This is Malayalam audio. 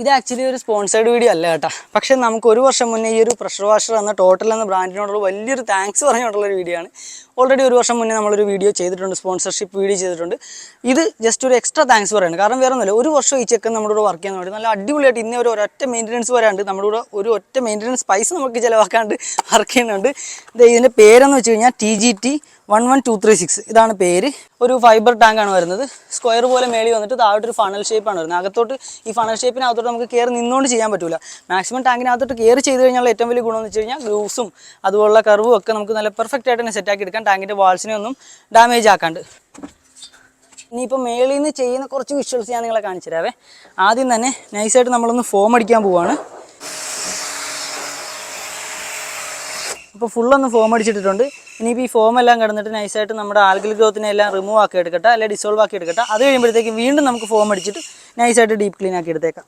ഇത് ആക്ച്വലി ഒരു സ്പോൺസേർഡ് വീഡിയോ അല്ല കേട്ടോ. പക്ഷേ നമുക്ക് ഒരു വർഷം മുന്നേ ഈ ഒരു പ്രഷർ വാഷർ എന്ന ടോട്ടൽ എന്ന ബ്രാൻഡിനോടുള്ള വലിയൊരു താങ്ക്സ് പറഞ്ഞുകൊണ്ടുള്ളൊരു വീഡിയോ ആണ്. ഓൾറെഡി ഒരു വർഷം മുന്നേ നമ്മളൊരു വീഡിയോ ചെയ്തിട്ടുണ്ട്, സ്പോൺസർഷിപ്പ് വീഡിയോ ചെയ്തിട്ടുണ്ട്. ഇത് ജസ്റ്റ് ഒരു എക്സ്ട്രാ താങ്ക്സ് പറയുന്നത്. കാരണം വേറെ ഒന്നുമില്ല, ഒരു വർഷം ഈ ചെക്കൻ നമ്മുടെ കൂടെ വർക്ക് ചെയ്യാൻ വേണ്ടി നല്ല അടിപൊളിയായിട്ട് ഇന്നേ ഒരു ഒരൊറ്റ മെയിൻ്റനൻസ് വരാണ്ട് നമ്മുടെ കൂടെ ഒരു ഒറ്റ മെയിൻ്റനൻസ് പൈസ നമുക്ക് ചിലവാക്കാണ്ട് വർക്ക് ചെയ്യുന്നുണ്ട്. ഇതിൻ്റെ പേരെന്ന് വെച്ച് കഴിഞ്ഞാൽ TGT 11236 ഇതാണ് പേര്. ഒരു ഫൈബർ ടാങ്കാണ് വരുന്നത്. സ്ക്വയർ പോലെ മേളി വന്നിട്ട് താഴോട്ടൊരു ഫണൽ ഷേപ്പാണ് വരുന്നത്. അകത്തോട്ട് ഈ ഫണൽ ഷേപ്പിനകത്തോട്ട് നമുക്ക് കയറി നിന്നുകൊണ്ട് ചെയ്യാൻ പറ്റില്ല. മാക്സിമം ടാങ്കിനകത്തോട്ട് കയറി ചെയ്ത് കഴിഞ്ഞാൽ ഏറ്റവും വലിയ ഗുണമെന്ന് വെച്ച് കഴിഞ്ഞാൽ ഗ്രൂവ്സും അതുപോലുള്ള കർവും ഒക്കെ നമുക്ക് നല്ല പെർഫെക്റ്റ് ആയിട്ട് തന്നെ സെറ്റാക്കി എടുക്കാം, ടാങ്കിൻ്റെ വാൾസിനെ ഒന്നും ഡാമേജ് ആക്കാണ്ട്. ഇനിയിപ്പോൾ മേളിൽ നിന്ന് ചെയ്യുന്ന കുറച്ച് വിഷ്വൽസ് ഞാൻ നിങ്ങളെ കാണിച്ചു തരാവേ. ആദ്യം തന്നെ നൈസായിട്ട് നമ്മളൊന്ന് ഫോം അടിക്കാൻ പോവുകയാണ്. അപ്പോൾ ഫുള്ളൊന്ന് ഫോം അടിച്ചിട്ടുണ്ട്. ഇനിയിപ്പോൾ ഈ ഫോം എല്ലാം കിടന്നിട്ട് നൈസായിട്ട് നമ്മുടെ ആൽഗൽ ഗ്രോത്തിനെ എല്ലാം റിമൂവ് ആക്കി എടുക്കട്ടെ, അല്ലെങ്കിൽ ഡിസോൾവ് ആക്കി എടുക്കട്ടെ. അത് കഴിയുമ്പോഴത്തേക്കും വീണ്ടും നമുക്ക് ഫോം അടിച്ചിട്ട് നൈസായിട്ട് ഡീപ്പ് ക്ലീൻ ആക്കി എടുത്തേക്കാം.